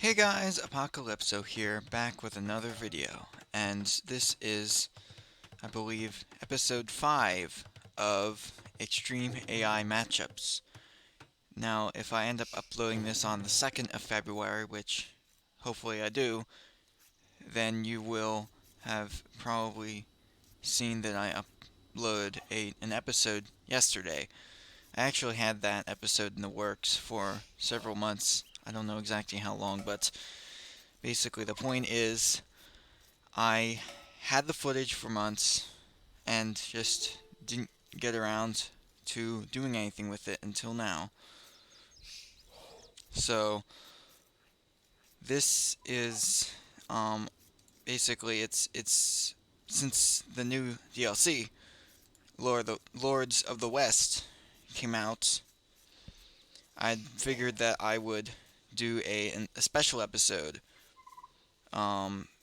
Hey guys, Apocalypso here, back with another video, and this is, I believe, episode 5 of Extreme AI Matchups. Now, if I end up uploading this on the 2nd of February, which hopefully I do, then you will have probably seen that I uploaded an episode yesterday. I actually had that episode in the works for several months. I don't know exactly how long, but basically the point is I had the footage for months and just didn't get around to doing anything with it until now. So this is basically it's since the new DLC Lords of the West came out, I figured that I would do a special episode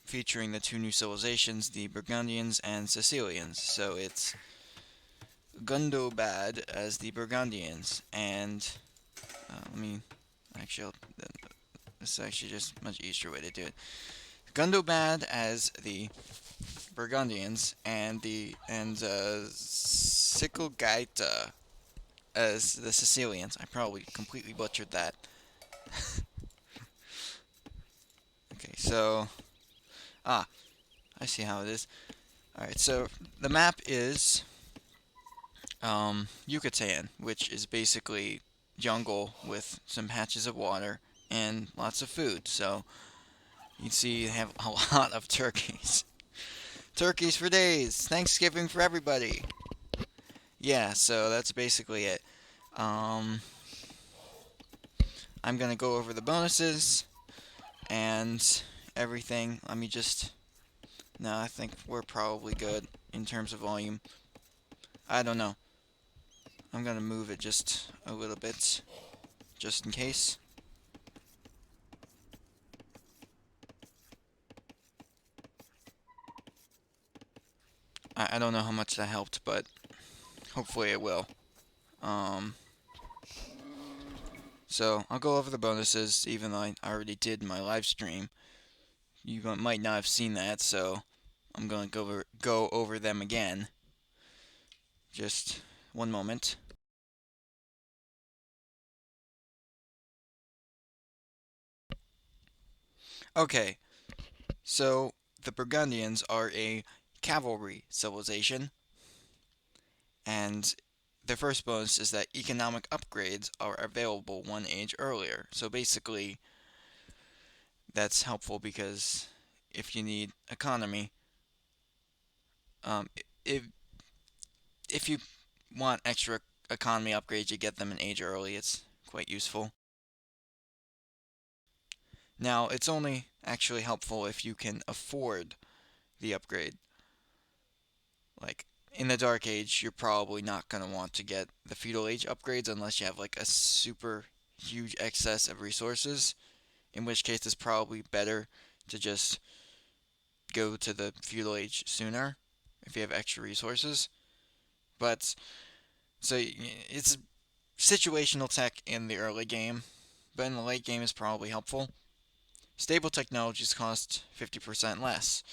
featuring the two new civilizations, the Burgundians and Sicilians. So it's Gundobad as the Burgundians, and let me actually, this is actually just a much easier way to do it. Gundobad as the Burgundians, and Sicilgaita as the Sicilians. I probably completely butchered that. Okay, so I see how it is. All right, so the map is Yucatan, which is basically jungle with some patches of water and lots of food. So you see, they have a lot of turkeys. Turkeys for days. Thanksgiving for everybody. Yeah, so that's basically it. Um, I'm gonna go over the bonuses and everything. Let me just. No, I think we're probably good in terms of volume. I don't know. I'm gonna move it just a little bit, just in case. I don't know how much that helped, but hopefully it will. Um, so I'll go over the bonuses, even though I already did in my live stream. You might not have seen that, so I'm going to go over them again. Just one moment. Okay, so the Burgundians are a cavalry civilization, and the first bonus is that economic upgrades are available one age earlier. So basically, that's helpful because if you need economy, um, if if you want extra economy upgrades, you get them an age early. It's quite useful. Now, it's only actually helpful if you can afford the upgrade. Like, in the Dark Age, you're probably not going to want to get the Feudal Age upgrades unless you have, like, a super huge excess of resources, in which case it's probably better to just go to the Feudal Age sooner if you have extra resources. But, so, it's situational tech in the early game, but in the late game is probably helpful. Stable technologies cost 50% less.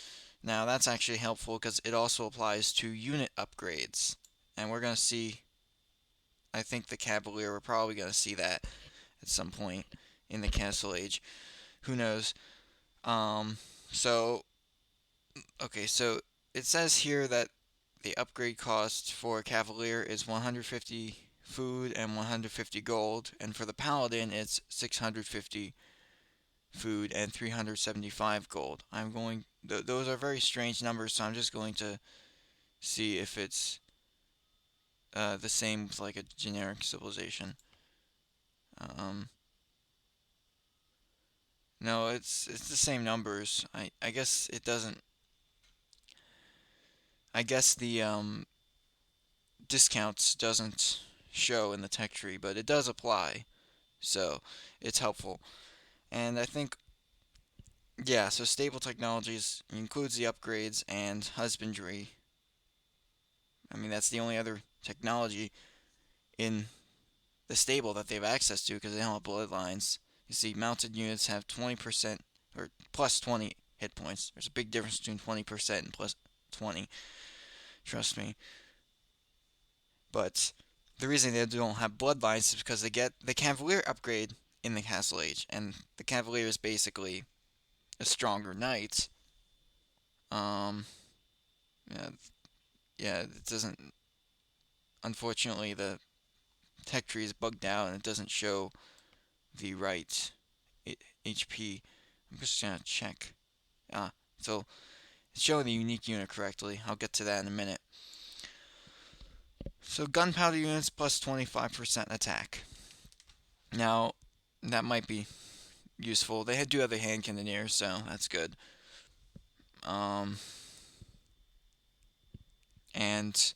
Now that's actually helpful because it also applies to unit upgrades. And we're going to see, I think the Cavalier, we're probably going to see that at some point in the Castle Age. Who knows? Um, so, okay, so it says here that the upgrade cost for Cavalier is 150 food and 150 gold, and for the Paladin it's 650 food and 375 gold. Those are very strange numbers, so I'm just going to see if it's the same with like a generic civilization. Um, no, it's the same numbers. I guess it doesn't. I guess the discounts doesn't show in the tech tree, but it does apply, so it's helpful. And I think, yeah, so stable technologies includes the upgrades and husbandry. I mean, that's the only other technology in the stable that they have access to because they don't have bloodlines. You see, mounted units have 20% or plus 20 hit points. There's a big difference between 20% and plus 20. Trust me. But the reason they don't have bloodlines is because they get the Cavalier upgrade in the Castle Age, and the Cavalier is basically a stronger knight. Um, yeah, yeah, it doesn't. Unfortunately, the tech tree is bugged out and it doesn't show the right HP. I'm just gonna check. So it's showing the unique unit correctly. I'll get to that in a minute. So gunpowder units plus 25% attack. Now, that might be useful. They do have the hand cannoneers, so that's good. Um, and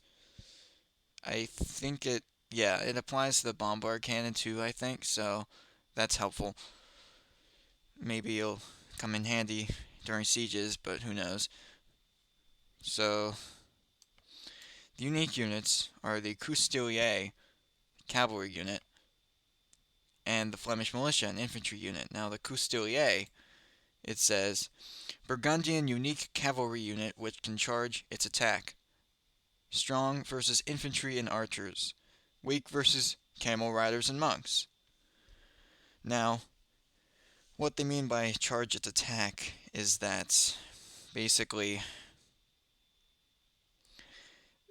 I think it applies to the bombard cannon too, I think, so that's helpful. Maybe it'll come in handy during sieges, but who knows. So, the unique units are the Custilier cavalry unit and the Flemish militia and infantry unit. Now, the Custilier, it says, Burgundian unique cavalry unit which can charge its attack. Strong versus infantry and archers. Weak versus camel riders and monks. Now, what they mean by charge its attack is that basically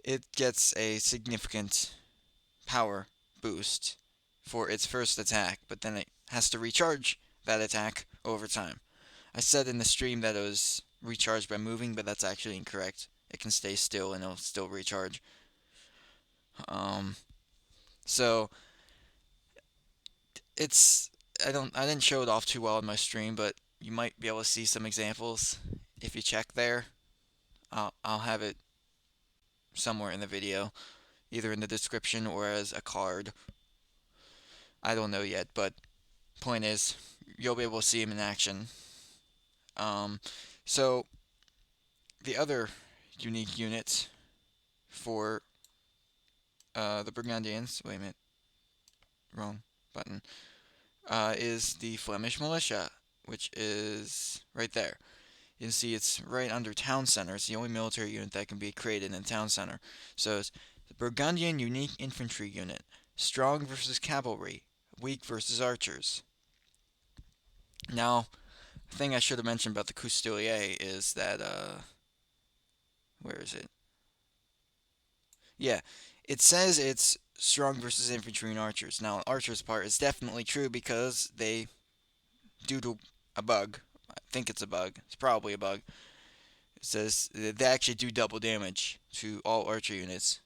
it gets a significant power boost for its first attack, but then it has to recharge that attack over time. I said in the stream that it was recharged by moving, but that's actually incorrect. It can stay still and it'll still recharge. Um, so it's I didn't show it off too well in my stream, but you might be able to see some examples if you check there. I'll have it somewhere in the video, either in the description or as a card. I don't know yet, but point is, you'll be able to see him in action. Um, so the other unique unit for the Burgundians, wait a minute, wrong button, is the Flemish militia, which is right there. You can see it's right under town center. It's the only military unit that can be created in town center. So it's the Burgundian unique infantry unit, strong versus cavalry, weak versus archers. Now, the thing I should have mentioned about the Custilier is that where is it? Yeah, it says it's strong versus infantry and archers. Now, archers part is definitely true because they, due to a bug, I think it's a bug. It's probably a bug. It says they actually do double damage to all archer units,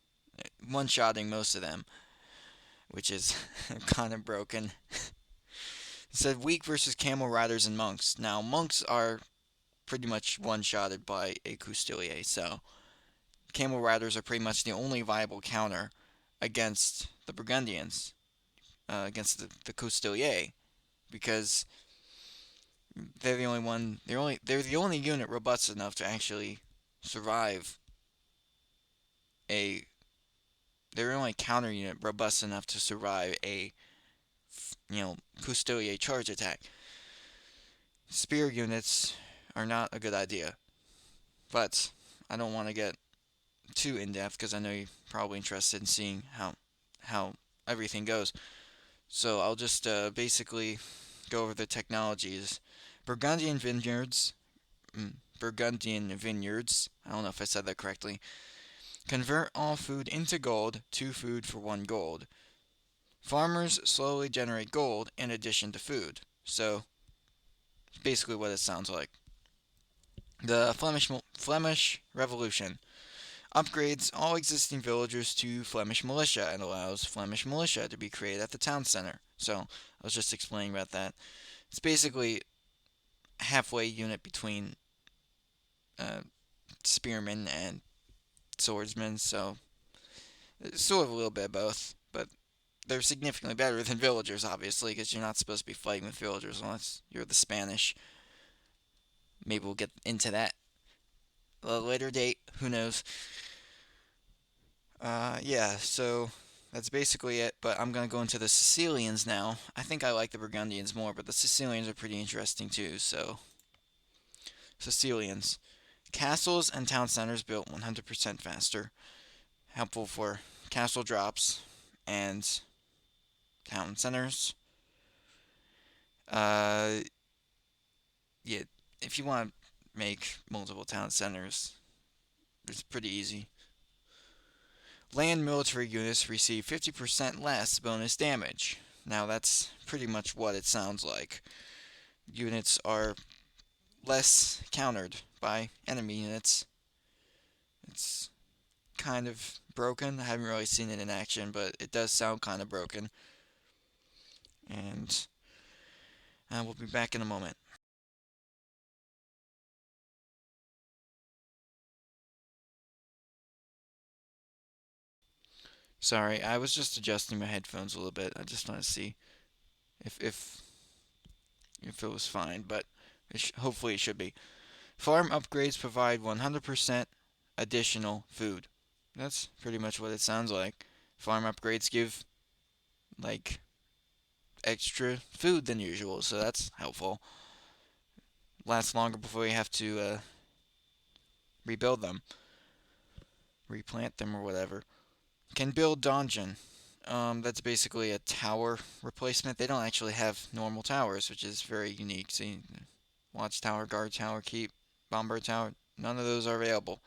one-shotting most of them, which is kind of broken. It said weak versus camel riders and monks. Now, monks are pretty much one-shotted by a Custilier, so camel riders are pretty much the only viable counter against the Burgundians, against the Custilier, because they're the only one. They're the only unit robust enough to actually survive a. They're the only counter unit robust enough to survive a, Custilier charge attack. Spear units are not a good idea, but I don't want to get too in depth because I know you're probably interested in seeing how everything goes. So I'll just basically go over the technologies. Burgundian vineyards, Burgundian vineyards. I don't know if I said that correctly. Convert all food into gold, 2 food for 1 gold. Farmers slowly generate gold in addition to food. So basically what it sounds like. The Flemish Revolution upgrades all existing villagers to Flemish militia and allows Flemish militia to be created at the town center. So I was just explaining about that. It's basically a halfway unit between spearmen and swordsmen, so it's sort of a little bit of both, but they're significantly better than villagers, obviously, because you're not supposed to be fighting with villagers unless you're the Spanish. Maybe we'll get into that at a later date. Who knows? Yeah, so that's basically it. But I'm gonna go into the Sicilians now. I think I like the Burgundians more, but the Sicilians are pretty interesting too. So, Sicilians. Castles and town centers built 100% faster. Helpful for castle drops and town centers. Uh, yeah, if you want to make multiple town centers, it's pretty easy. Land military units receive 50% less bonus damage. Now that's pretty much what it sounds like. Units are less countered by enemy units. It's kind of broken. I haven't really seen it in action, but it does sound kind of broken. And we'll be back in a moment. Sorry, I was just adjusting my headphones a little bit. I just want to see if if it was fine, but hopefully it should be. Farm upgrades provide 100% additional food. That's pretty much what it sounds like. Farm upgrades give like extra food than usual, so that's helpful. Lasts longer before you have to rebuild them, replant them, or whatever. Can build donjon. That's basically a tower replacement. They don't actually have normal towers, which is very unique. See, watchtower, guard tower, keep, bomber tower. None of those are available.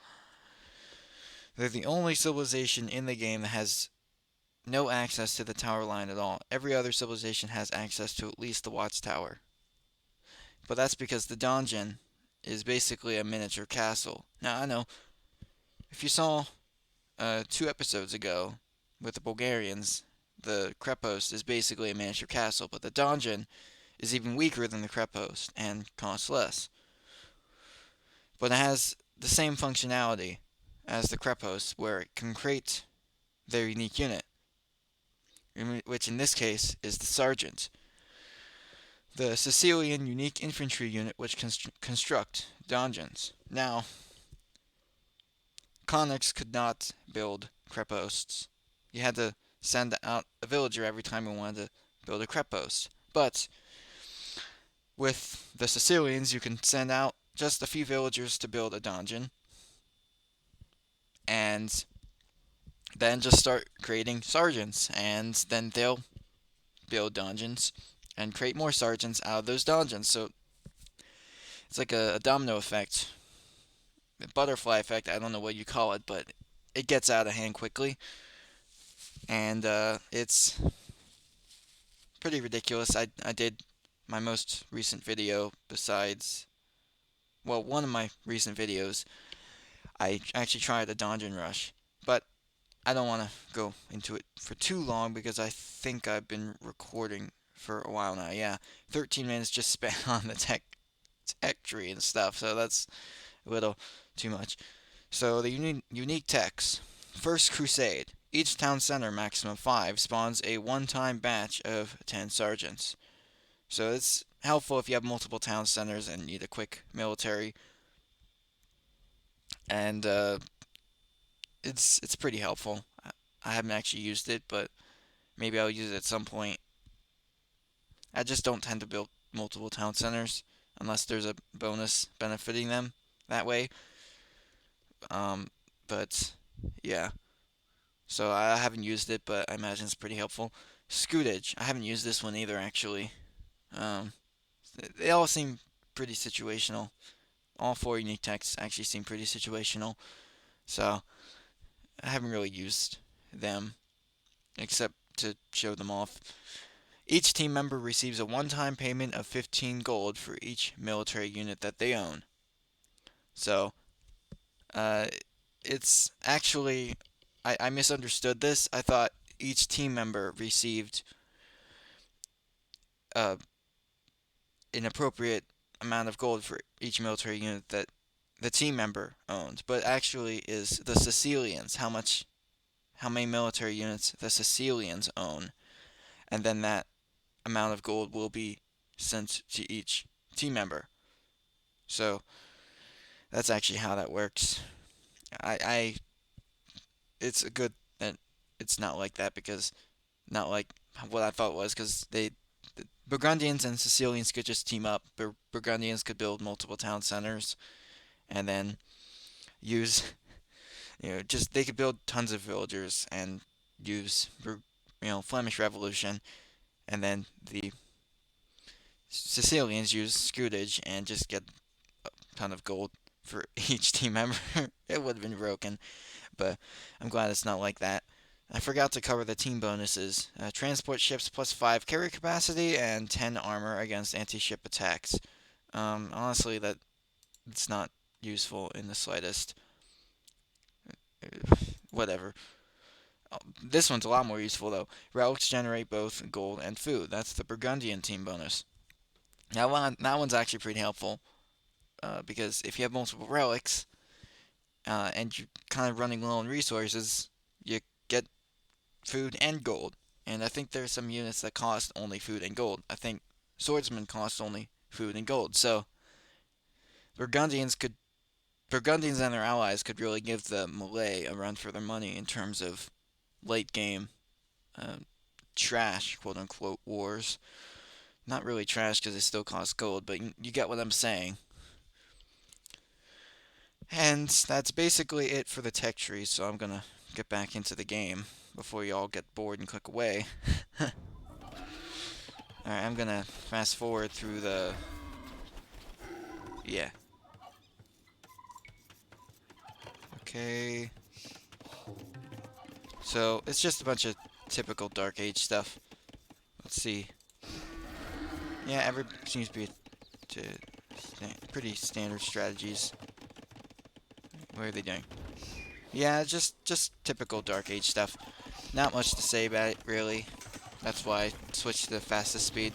They're the only civilization in the game that has no access to the tower line at all. Every other civilization has access to at least the watchtower. But that's because the donjon is basically a miniature castle. Now, I know, if you saw 2 episodes ago with the Bulgarians, the Krepost is basically a miniature castle, but the donjon is even weaker than the Krepost and costs less. But it has the same functionality as the Krepost, where it can create their unique unit, which in this case is the Sergeant. The Sicilian unique infantry unit which construct donjons. Now, Conics could not build creposts. You had to send out a villager every time you wanted to build a crepost. But with the Sicilians, you can send out just a few villagers to build a donjon, and then just start creating sergeants, and then they'll build donjons and create more sergeants out of those donjons. So it's like a domino effect, a butterfly effect. I don't know what you call it, but it gets out of hand quickly, and it's pretty ridiculous. I did my most recent video besides, well, one of my recent videos. I actually tried a dungeon rush, but I don't want to go into it for too long because I think I've been recording for a while now. Yeah, 13 minutes just spent on the tech tree and stuff, so that's a little too much. So the unique techs. First Crusade. Each town center, maximum 5, spawns a one-time batch of 10 sergeants. So it's helpful if you have multiple town centers and need a quick military. And it's pretty helpful. I haven't actually used it, but maybe I'll use it at some point. I just don't tend to build multiple town centers unless there's a bonus benefiting them that way. Um, but yeah, so I haven't used it, but I imagine it's pretty helpful. Scootage. I haven't used this one either, actually. Um, they all seem pretty situational. All 4 unique texts actually seem pretty situational. So I haven't really used them except to show them off. Each team member receives a one-time payment of 15 gold for each military unit that they own. So uh, it's actually, I misunderstood this. I thought each team member received uh, an appropriate amount of gold for each military unit that the team member owned, but actually is the Sicilians, how many military units the Sicilians own, and then that amount of gold will be sent to each team member. So that's actually how that works. I it's a good that it's not like that because not like what I thought it was because the Burgundians and Sicilians could just team up. Burgundians could build multiple town centers and then use just they could build tons of villagers and use Flemish Revolution, and then the Sicilians use scutage and just get a ton of gold for each team member. It would have been broken, but I'm glad it's not like that. I forgot to cover the team bonuses. Transport ships plus 5 carry capacity and 10 armor against anti-ship attacks. Honestly, it's not useful in the slightest. Whatever. This one's a lot more useful though. Relics generate both gold and food. That's the Burgundian team bonus. That one's actually pretty helpful because if you have multiple relics and you're kind of running low on resources, you get food and gold. And I think there's some units that cost only food and gold. I think swordsmen cost only food and gold. So Burgundians could Burgundians and their allies could really give the Malay a run for their money in terms of late game uh, trash, quote unquote, wars. Not really trash because they still cost gold, but you get what I'm saying. And that's basically it for the tech tree, so I'm gonna get back into the game before you all get bored and click away. Alright, I'm gonna fast forward through the. Yeah. Okay. So, it's just a bunch of typical Dark Age stuff. Let's see. Yeah, every seems to be pretty standard strategies. What are they doing? Yeah, just typical Dark Age stuff. Not much to say about it, really. That's why I switched to the fastest speed.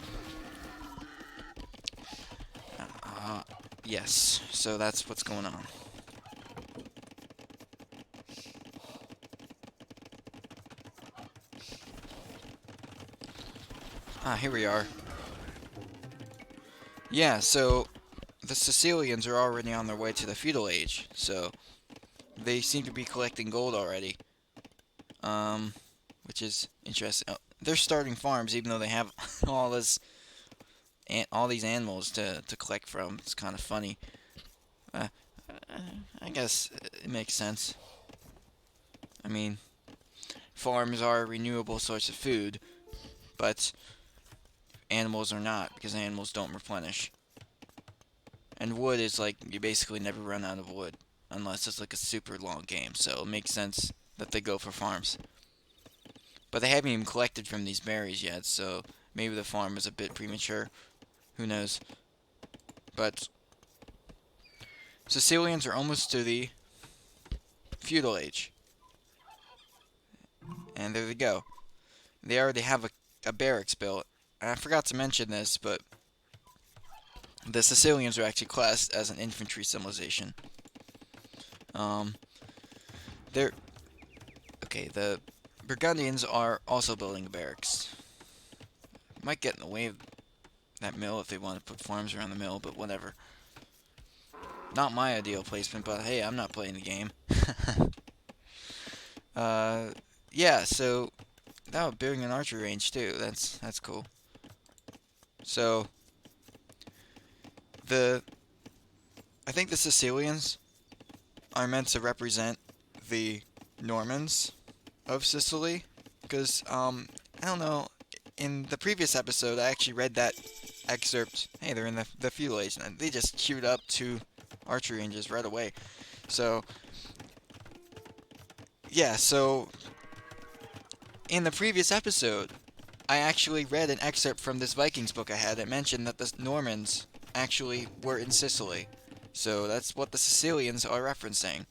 Uh, yes, so that's what's going on. Here we are. Yeah, so the Sicilians are already on their way to the feudal age, so they seem to be collecting gold already. Which is interesting. Oh, they're starting farms even though they have all this all these animals to collect from. It's kind of funny. Uh, I guess it makes sense. I mean, farms are a renewable source of food, but animals are not because animals don't replenish. And wood is like you basically never run out of wood unless it's like a super long game. So it makes sense that they go for farms. But they haven't even collected from these berries yet, so maybe the farm is a bit premature. Who knows? But Sicilians are almost to the feudal age. And there they go. They already have a barracks built. And I forgot to mention this, but the Sicilians are actually classed as an infantry civilization. Um, they're okay. The Burgundians are also building a barracks. Might get in the way of that mill if they want to put farms around the mill, but whatever. Not my ideal placement, but hey, I'm not playing the game. uh, yeah. So now building an archery range too. That's cool. So the I think the Sicilians are meant to represent the Normans of Sicily, because I don't know. In the previous episode, I actually read that excerpt. Hey, they're in the feudal age, and they just queued up 2 archery ranges right away. So yeah, so in the previous episode, I actually read an excerpt from this Vikings book I had that mentioned that the Normans actually were in Sicily. So that's what the Sicilians are referencing.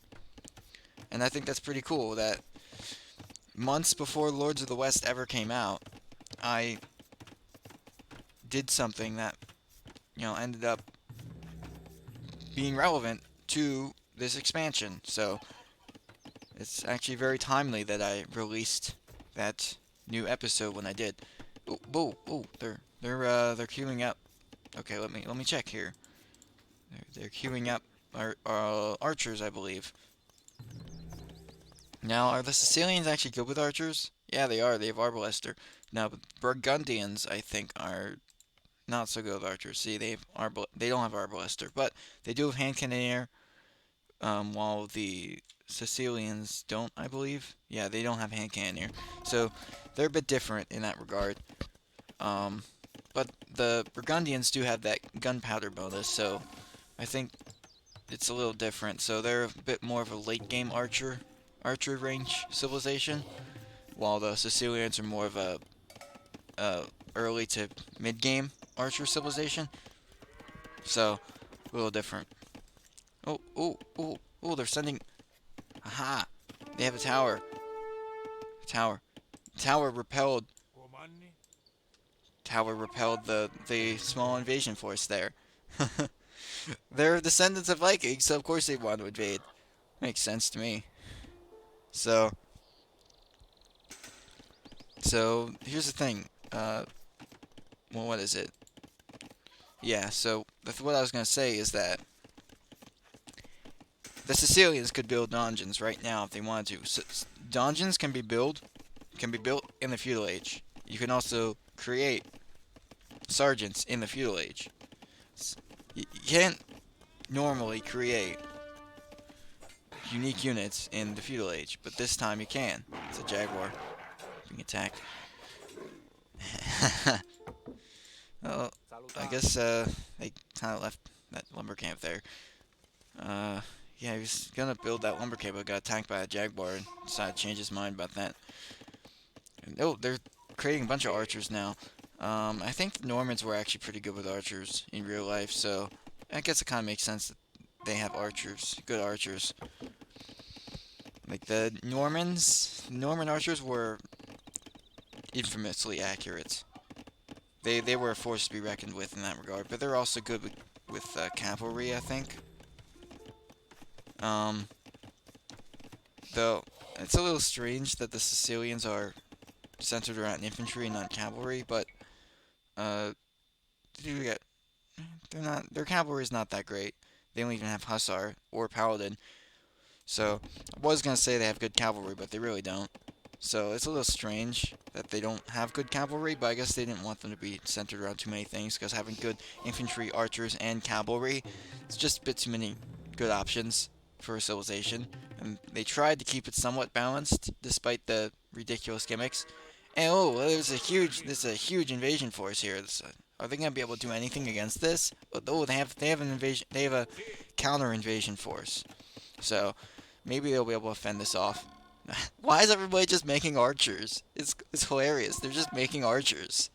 And I think that's pretty cool that months before Lords of the West ever came out, I did something that, ended up being relevant to this expansion. So it's actually very timely that I released that new episode when I did. Oh, whoa, oh, they're queuing up. Okay, let me check here. They're queuing up archers, I believe. Now, are the Sicilians actually good with archers? Yeah, they are. They have Arbalaster. Now, the Burgundians, I think, are not so good with archers. See, they don't have Arbalaster, but they do have hand cannoneer. While the Sicilians don't, I believe. Yeah, they don't have hand cannoneer, so they're a bit different in that regard. Um, but the Burgundians do have that gunpowder bonus, so I think it's a little different. So they're a bit more of a late game archer range civilization, while the Sicilians are more of a uh, early to mid game archer civilization. So a little different. Oh, oh, oh, oh! They're sending. Aha! They have a tower. Tower. Tower repelled. Tower repelled the small invasion force there. They're descendants of Vikings, so of course they want to invade. Makes sense to me. So, so here's the thing. Well, what is it? Yeah. So what I was gonna say is that the Sicilians could build dungeons right now if they wanted to. So, dungeons can be built in the feudal age. You can also create sergeants in the feudal age. You can't normally create unique units in the feudal age, but this time you can. It's a jaguar being attacked. Well, I guess they kind of left that lumber camp there. Uh, yeah, he was gonna build that lumber camp, but got attacked by a jaguar and decided to change his mind about that. And, oh, they're creating a bunch of archers now. I think the Normans were actually pretty good with archers in real life, so I guess it kind of makes sense that they have archers, good archers. Like the Norman archers were infamously accurate. They were a force to be reckoned with in that regard, but they're also good with cavalry, I think. Um, though it's a little strange that the Sicilians are centered around infantry and not cavalry, but they do get their cavalry is not that great. They don't even have hussar or paladin. So I was gonna say they have good cavalry, but they really don't. So it's a little strange that they don't have good cavalry, but I guess they didn't want them to be centered around too many things, because having good infantry, archers, and cavalry, it's just a bit too many good options for a civilization. And they tried to keep it somewhat balanced, despite the ridiculous gimmicks. And oh, well, there's a huge invasion force here. Are they gonna be able to do anything against this? Oh, they have an invasion. They have a counter invasion force. So maybe they'll be able to fend this off. Why is everybody just making archers? It's hilarious. They're just making archers.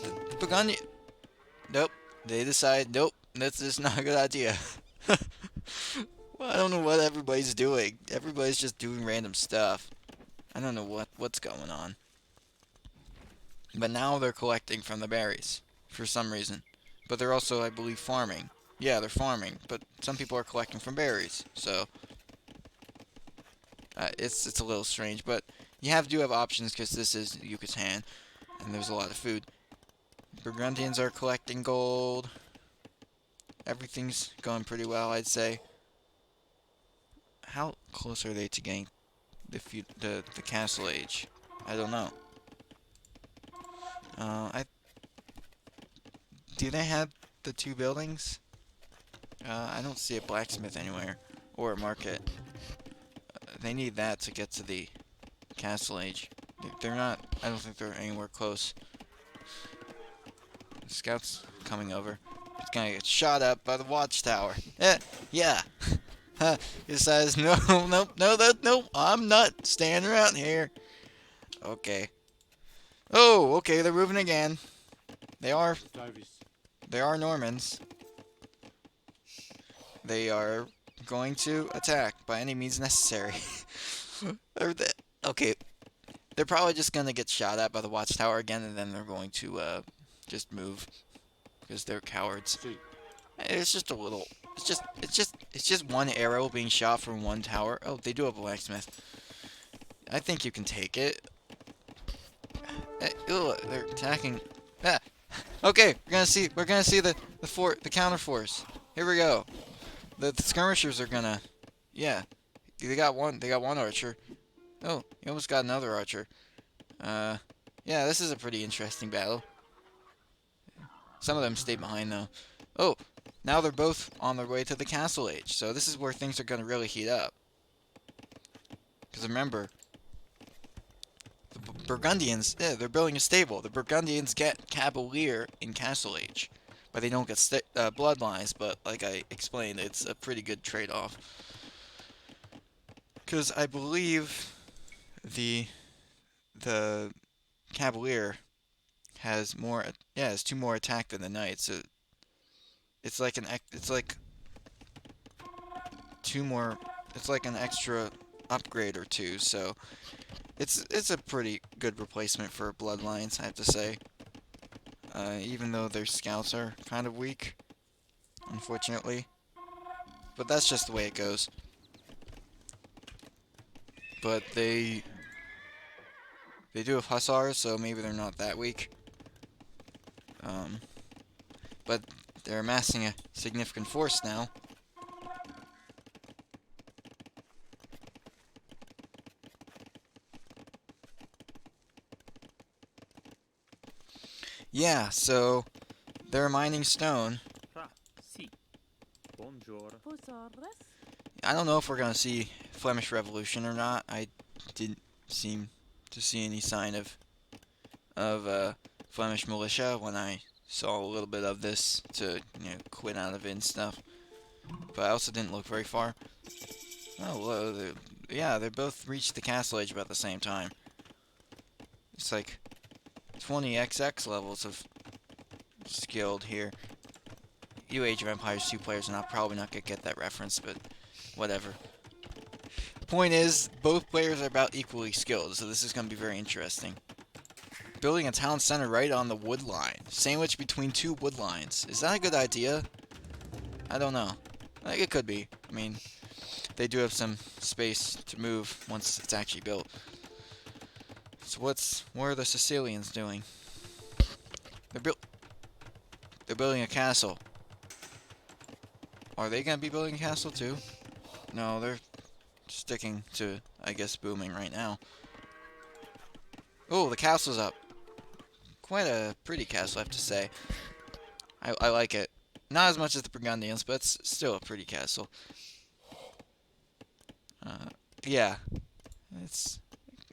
The Burgundian. Nope. They decide. Nope. That's just not a good idea. Well, I don't know what everybody's doing. Everybody's just doing random stuff. I don't know what's going on. But now they're collecting from the berries for some reason. But they're also, I believe, farming. Yeah, they're farming, but some people are collecting from berries. So it's a little strange, but you do have options because this is Yucatan, and there's a lot of food. Burgundians are collecting gold. Everything's going pretty well, I'd say. How close are they to getting the castle age? I don't know. I do they have the two buildings? I don't see a blacksmith anywhere or a market. They need that to get to the castle age. They're not. I don't think they're anywhere close. The scout's coming over. He's gonna get shot up by the watchtower. Yeah. He says, no, no, I'm not standing around here. Okay. Oh, okay, they're moving again. They are Normans. They are going to attack by any means necessary. Okay, they're probably just gonna get shot at by the watchtower again, and then they're going to just move because they're cowards. It's just a little. It's just one arrow being shot from one tower. Oh, they do have a blacksmith. I think you can take it. Ew, they're attacking. Ah. Okay, we're gonna see the counter force. Here we go. The skirmishers are gonna, yeah, They got one. They got one archer. Oh, he almost got another archer. Uh, yeah, this is a pretty interesting battle. Some of them stayed behind though. Oh, now they're both on their way to the Castle Age. So this is where things are gonna really heat up. Because remember, the Burgundians, yeah, they're building a stable. The Burgundians get Cavalier in Castle Age, but they don't get bloodlines. But like I explained, it's a pretty good trade-off. Because I believe the the Cavalier has more, yeah, has two more attack than the knight. So it's like it's like two more. It's like an extra upgrade or two. So it's a pretty good replacement for bloodlines, I have to say. Even though their scouts are kind of weak, unfortunately. But that's just the way it goes. But they do have hussars, so maybe they're not that weak. But they're amassing a significant force now. Yeah, so they're mining stone. I don't know if we're gonna see Flemish Revolution or not. I didn't seem to see any sign of Flemish militia when I saw a little bit of this to quit out of it and stuff. But I also didn't look very far. Oh, well, yeah, they both reached the castle age about the same time. It's like 20 XX levels of skilled here. You Age of Empires 2 players are probably not gonna get that reference, but whatever. The point is, both players are about equally skilled, so this is gonna be very interesting. Building a town center right on the wood line, sandwiched between two wood lines. Is that a good idea? I don't know. Like, it could be. I mean, they do have some space to move once it's actually built. So what are the Sicilians doing? They're building a castle. Are they gonna be building a castle too? No, they're sticking to, I guess, booming right now. Oh, the castle's up. Quite a pretty castle, I have to say. I like it. Not as much as the Burgundians, but it's still a pretty castle. Yeah,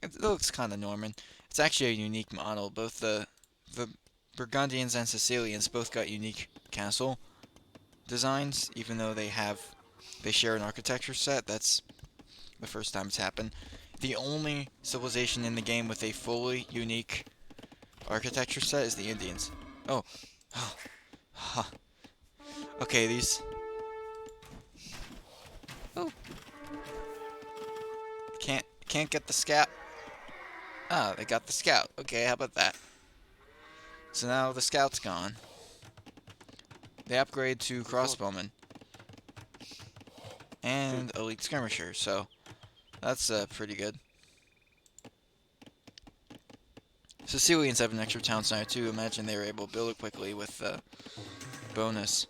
it looks kind of Norman. It's actually a unique model. Both the Burgundians and Sicilians both got unique castle designs, even though they share an architecture set. That's the first time it's happened. The only civilization in the game with a fully unique architecture set is the Indians. Oh. Okay, these... Oh. Can't get the scout. Ah, they got the scout. Okay, how about that? So now the scout's gone. They upgrade to crossbowmen. And elite skirmisher, so that's pretty good. Sicilians have an extra town center too. Imagine they were able to build it quickly with bonus.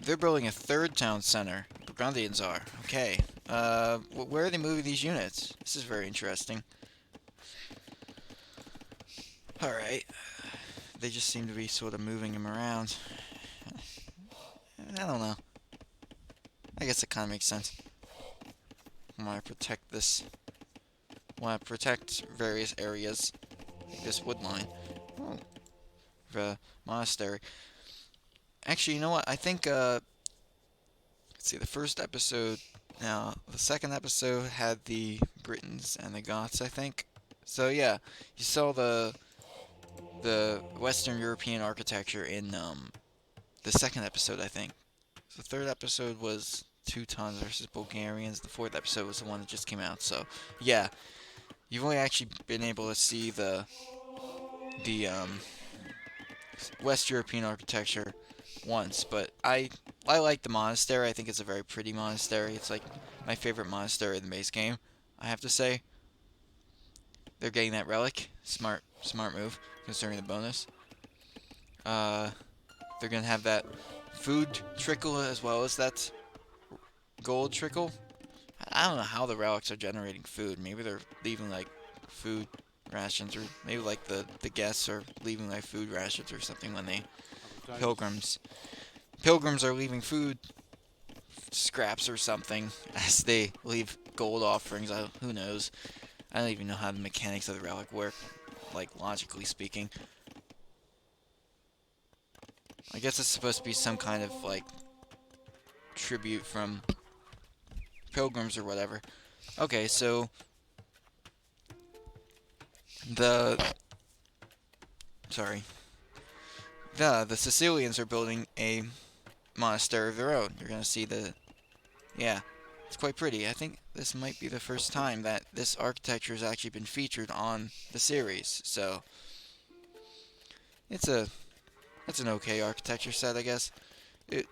They're building a third town center. Burgundians are. Okay. Where are they moving these units? This is very interesting. Alright. They just seem to be sort of moving them around. I don't know. I guess it kind of makes sense. I want to protect this. I want to protect various areas. Like this wood line. Oh. The monastery. Actually, you know what? I think, let's see, the first episode... Now, the second episode had the Britons and the Goths, I think. So, yeah. You saw the Western European architecture in, the second episode, I think. The third episode was Teutons versus Bulgarians. The fourth episode was the one that just came out. So, yeah. You've only actually been able to see the West European architecture once, but I like the monastery. I think it's a very pretty monastery. It's like my favorite monastery in the base game, I have to say. They're getting that relic. Smart move, considering the bonus. They're gonna have that food trickle as well as that gold trickle. I don't know how the relics are generating food. Maybe they're leaving like food rations, or maybe like the guests are leaving like food rations or something when they pilgrims. Pilgrims are leaving food scraps or something as they leave gold offerings. Who knows? I don't even know how the mechanics of the relic work, like logically speaking. I guess it's supposed to be some kind of like tribute from pilgrims or whatever. Okay, so the sorry, the Sicilians are building a monastery of their own. You're gonna see yeah, it's quite pretty. I think this might be the first time that this architecture has actually been featured on the series. So it's it's an okay architecture set, I guess. It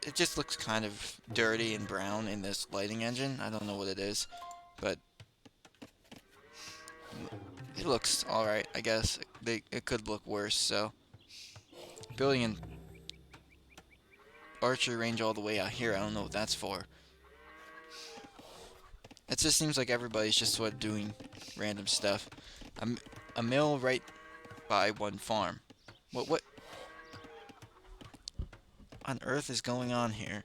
it just looks kind of dirty and brown in this lighting engine. I don't know what it is, but it looks alright, I guess. It could look worse, so. Building an archery range all the way out here, I don't know what that's for. It just seems like everybody's just sort of doing random stuff. A mill right by one farm. What on earth is going on here?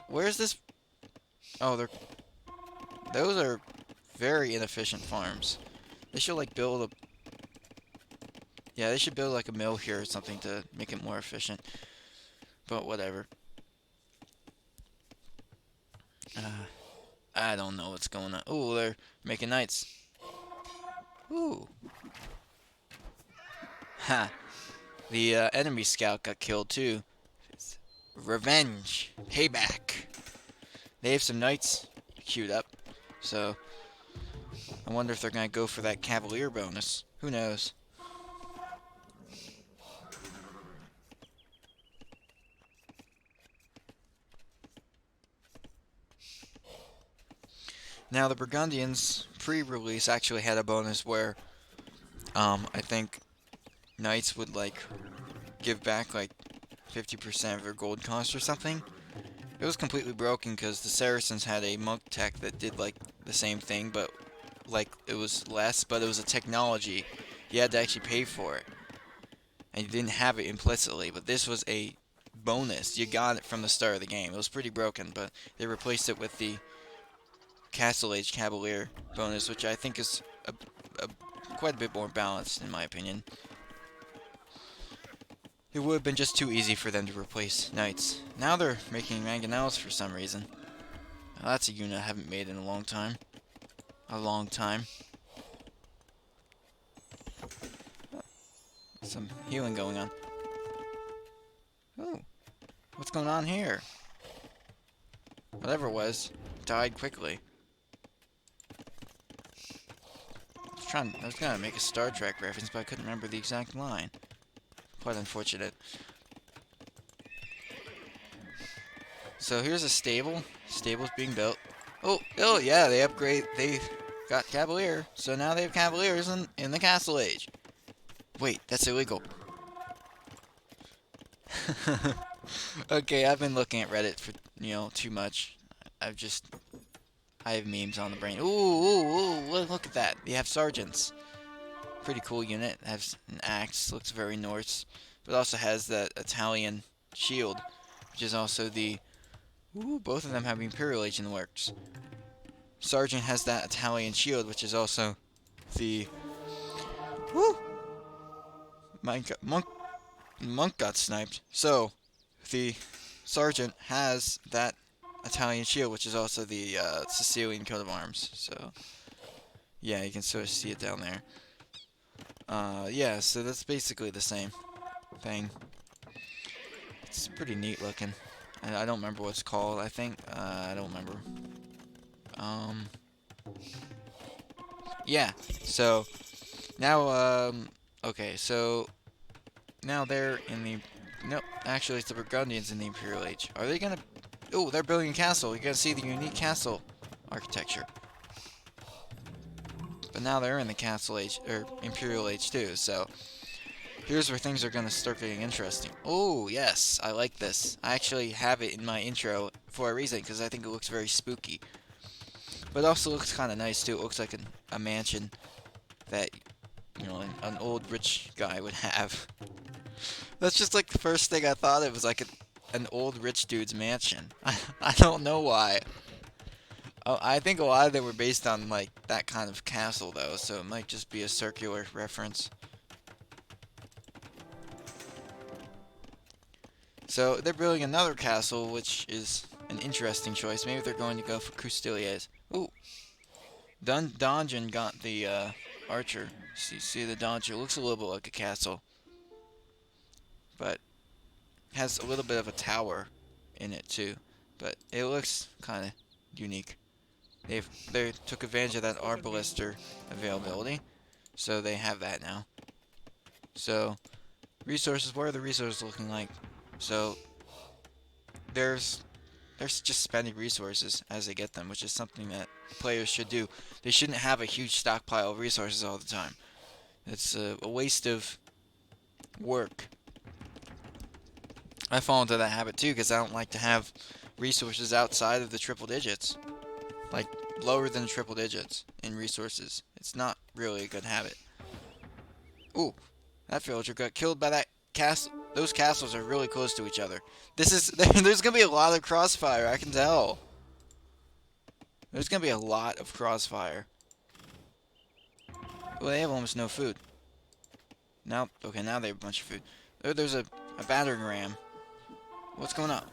Where's this? Oh, those are very inefficient farms. They should like build a yeah, they should build like a mill here or something to make it more efficient. But whatever. I don't know what's going on. Ooh, they're making knights. Ooh. Ha. The enemy scout got killed too. It's revenge. Payback. They have some knights queued up. So, I wonder if they're going to go for that cavalier bonus. Who knows? Now, the Burgundians pre-release actually had a bonus where I think knights would like give back like 50% of their gold cost or something. It was completely broken because the Saracens had a monk tech that did like the same thing, but like it was less, but it was a technology. You had to actually pay for it, and you didn't have it implicitly. But this was a bonus. You got it from the start of the game. It was pretty broken, but they replaced it with the Castle Age Cavalier bonus, which I think is a quite a bit more balanced in my opinion. It would have been just too easy for them to replace knights. Now they're making mangonels for some reason. Now that's a unit I haven't made in a long time. A long time. Some healing going on. Oh, what's going on here? Whatever it was, died quickly. I was gonna make a Star Trek reference, but I couldn't remember the exact line. Quite unfortunate. So here's a stable. Stable's being built. Oh yeah, they got Cavalier. So now they have Cavaliers in the Castle Age. Wait, that's illegal. Okay, I've been looking at Reddit for, too much. I have memes on the brain. Ooh, look at that. You have sergeants. Pretty cool unit. Has an axe, looks very Norse, but also has that Italian shield, which is also the. Ooh, both of them have Imperial Age in the works. Sergeant has that Italian shield, which is also the. Woo! Monk got sniped. So, the sergeant has that Italian shield, which is also the Sicilian coat of arms. So, yeah, you can sort of see it down there. Yeah, so that's basically the same thing. It's pretty neat looking. I don't remember what it's called, I think. I don't remember. Yeah, so, now, okay, so, now they're in the, no, actually it's the Burgundians in the Imperial Age. Are they gonna, oh, they're building a castle. You gotta see the unique castle architecture. But now they're in the Castle Age, or Imperial Age too, so, Here's where things are gonna start getting interesting. Oh, yes, I like this. I actually have it in my intro for a reason, because I think it looks very spooky. But it also looks kind of nice, too. It looks like a mansion that, you know, an old rich guy would have. That's just like the first thing I thought. It was like an old rich dude's mansion. I don't know why. Oh, I think a lot of them were based on like that kind of castle though, so it might just be a circular reference. So they're building another castle, which is an interesting choice. Maybe they're going to go for Custiliers. Ooh, Donjon got the archer. See the Donjon looks a little bit like a castle, but has a little bit of a tower in it too. But it looks kind of unique. They took advantage of that arbalister availability, so they have that now. So resources, what are the resources looking like? So they're just spending resources as they get them, which is something that players should do. They shouldn't have a huge stockpile of resources all the time. It's a waste of work. I fall into that habit too because I don't like to have resources outside of the triple digits. Like lower than triple digits in resources. It's not really a good habit. Ooh, that villager got killed by that castle. Those castles are really close to each other. There's gonna be a lot of crossfire, I can tell. There's gonna be a lot of crossfire. Well, they have almost no food. Now, okay, now they have a bunch of food. There's a battering ram. What's going on?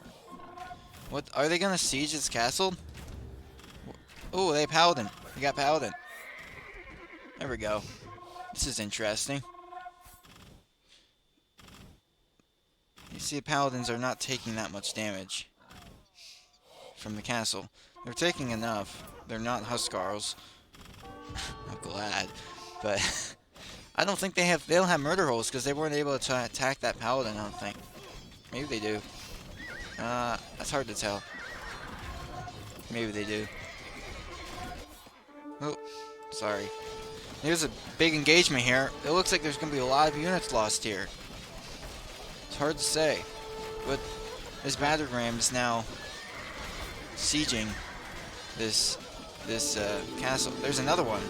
What, are they gonna siege this castle? Oh, they have Paladin. They got Paladin. There we go. This is interesting. You see, the Paladins are not taking that much damage from the castle. They're taking enough. They're not Huskarls. I'm glad. But I don't think they don't have murder holes because they weren't able to attack that Paladin, I don't think. Maybe they do. That's hard to tell. Maybe they do. Oh, sorry. There's a big engagement here. It looks like there's going to be a lot of units lost here. It's hard to say. But this battering ram is now sieging this castle. There's another one.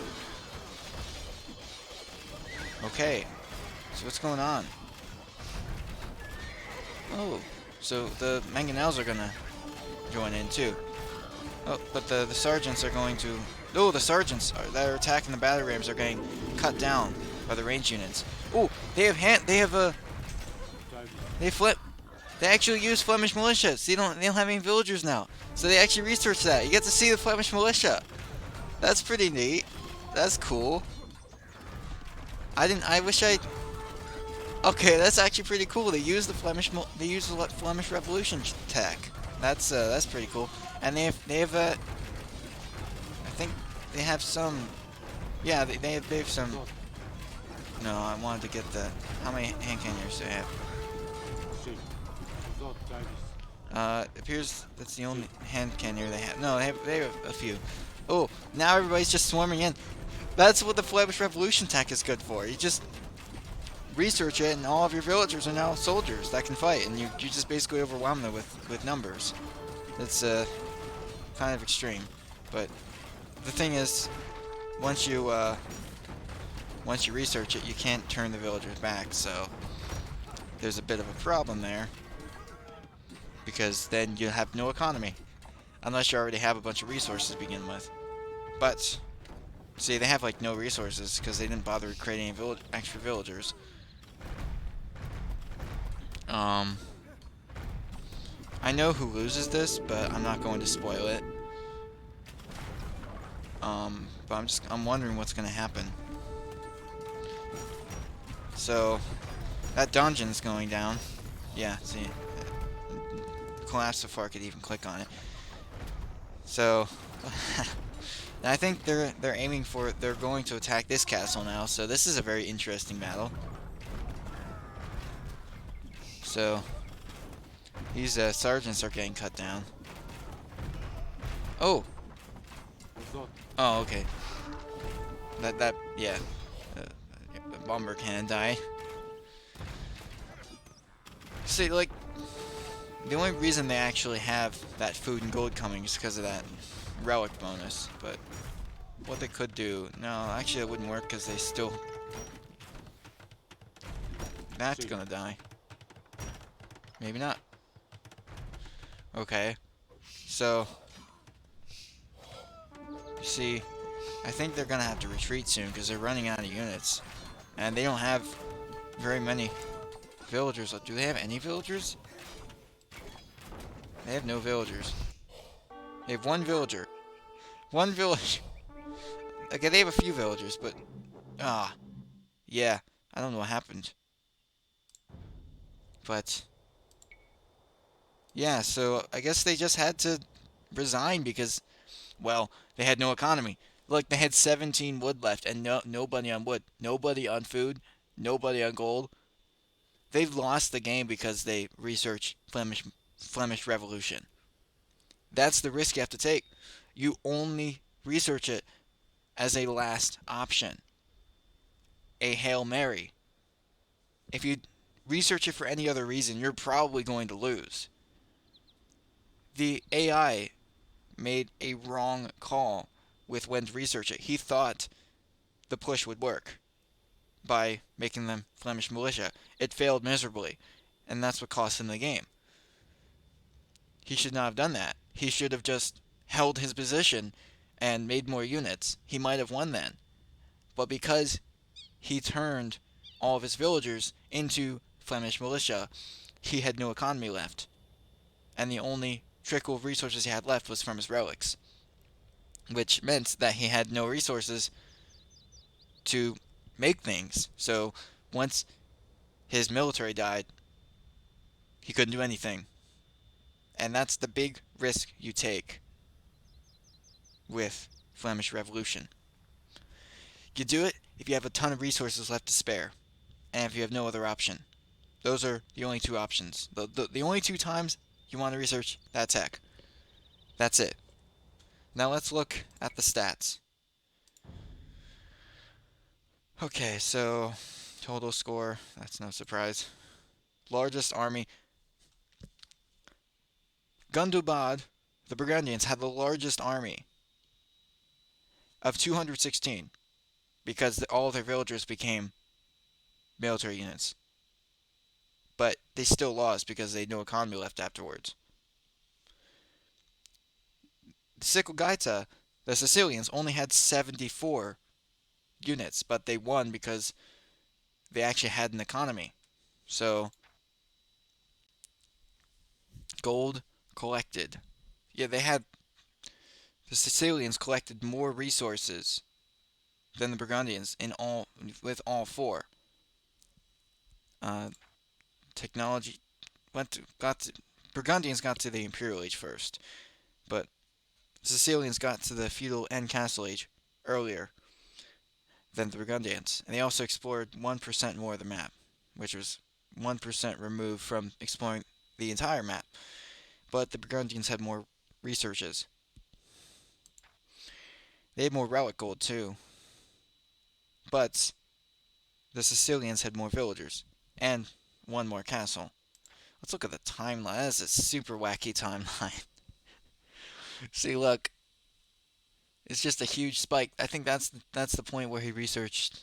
Okay. So what's going on? Oh, so the mangonels are going to join in too. Oh, but the sergeants are going to... Oh, the sergeants that are attacking the battle rams are getting cut down by the range units. Oh, they actually use Flemish militia. See, they don't have any villagers now. So they actually researched that. You get to see the Flemish militia. That's pretty neat. That's cool. Okay, that's actually pretty cool. They use the Flemish Revolution tech. That's pretty cool. And they have I think they have some. Yeah, they have some. No, I wanted to get the. How many hand cannons do they have? It appears that's the only hand cannon they have. No, they have a few. Oh, now everybody's just swarming in. That's what the Flemish Revolution tech is good for. You just research it, and all of your villagers are now soldiers that can fight, and you just basically overwhelm them with numbers. It's kind of extreme, but the thing is, once you research it, you can't turn the villagers back. So there's a bit of a problem there, because then you have no economy, unless you already have a bunch of resources to begin with. But see, they have like no resources because they didn't bother creating any extra villagers. I know who loses this, but I'm not going to spoil it. But I'm wondering what's gonna happen. So that dungeon's going down. Yeah, see, collapse before I could even click on it. So I think they're aiming for, they're going to attack this castle now. So this is a very interesting battle. So these sergeants are getting cut down. Oh. Oh, okay. Yeah. The bomber cannon died. See, like, the only reason they actually have that food and gold coming is because of that relic bonus. But what they could do... No, actually it wouldn't work because they still... That's gonna die. Maybe not. Okay. So, you see, I think they're gonna have to retreat soon because they're running out of units. And they don't have very many villagers. Do they have any villagers? They have no villagers. They have one villager. One village. Okay, they have a few villagers, but... Ah. Yeah. I don't know what happened. But... Yeah, so I guess they just had to resign because, well, they had no economy. Look, they had 17 wood left and nobody on wood. Nobody on food. Nobody on gold. They've lost the game because they researched Flemish Revolution. That's the risk you have to take. You only research it as a last option. A Hail Mary. If you research it for any other reason, you're probably going to lose. The AI made a wrong call with when to research it. He thought the push would work by making them Flemish militia. It failed miserably, and that's what cost him the game. He should not have done that. He should have just held his position and made more units. He might have won then. But because he turned all of his villagers into Flemish militia, he had no economy left. And the only trickle of resources he had left was from his relics, which meant that he had no resources to make things. So once his military died, he couldn't do anything. And that's the big risk you take with Flemish Revolution. You do it if you have a ton of resources left to spare, and if you have no other option. Those are the only two options. The only two times you want to research that tech. That's it. Now let's look at the stats. Okay, so total score, that's no surprise. Largest army. Gundobad, the Burgundians, had the largest army of 216 because all their villagers became military units. But they still lost because they had no economy left afterwards. Sicilgaita, the Sicilians, only had 74 units, but they won because they actually had an economy. So, gold collected. Yeah, the Sicilians collected more resources than the Burgundians with all four. Uh, Technology Burgundians got to the Imperial Age first, but Sicilians got to the Feudal and Castle Age earlier than the Burgundians, and they also explored 1% more of the map, which was 1% removed from exploring the entire map. But the Burgundians had more researches. They had more relic gold too, but the Sicilians had more villagers and one more castle. Let's look at the timeline. That is a super wacky timeline. See, look, it's just a huge spike. I think that's the point where he researched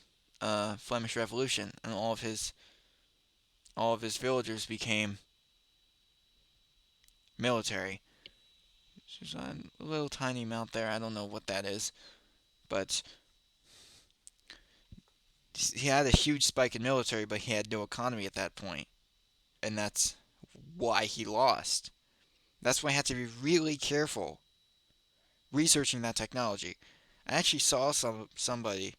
Flemish Revolution, and all of his villagers became military. There's a little tiny amount there. I don't know what that is, but he had a huge spike in military, but he had no economy at that point, and that's why he lost. That's why I had to be really careful researching that technology. I actually saw somebody.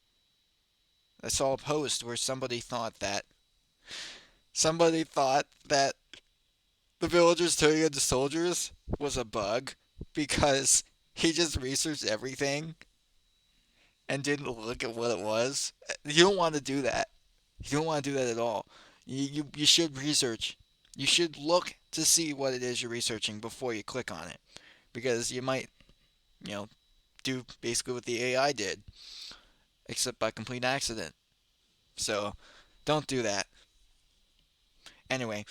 I saw a post where somebody thought that the villagers turning into soldiers was a bug because he just researched everything and didn't look at what it was. You don't want to do that. You don't want to do that at all. You should research. You should look to see what it is you're researching before you click on it, because you might, you know, do basically what the AI did, except by complete accident. So, don't do that. Anyway,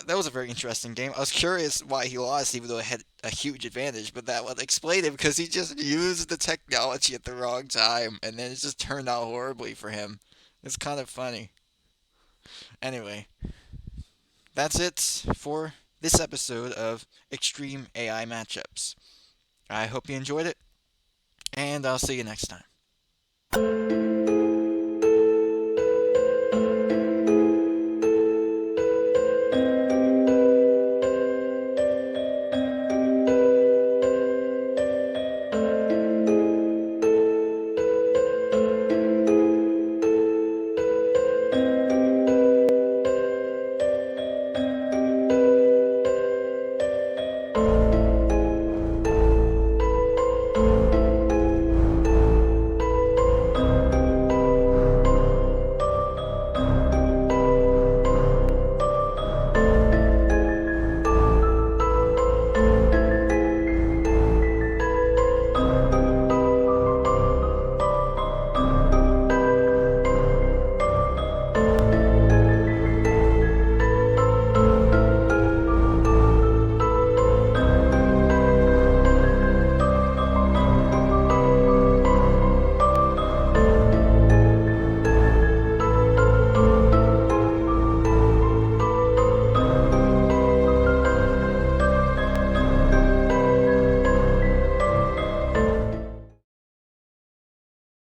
that was a very interesting game. I was curious why he lost, even though it had a huge advantage, but that would explain it because he just used the technology at the wrong time, and then it just turned out horribly for him. It's kind of funny. Anyway, that's it for this episode of Extreme AI Matchups. I hope you enjoyed it, and I'll see you next time.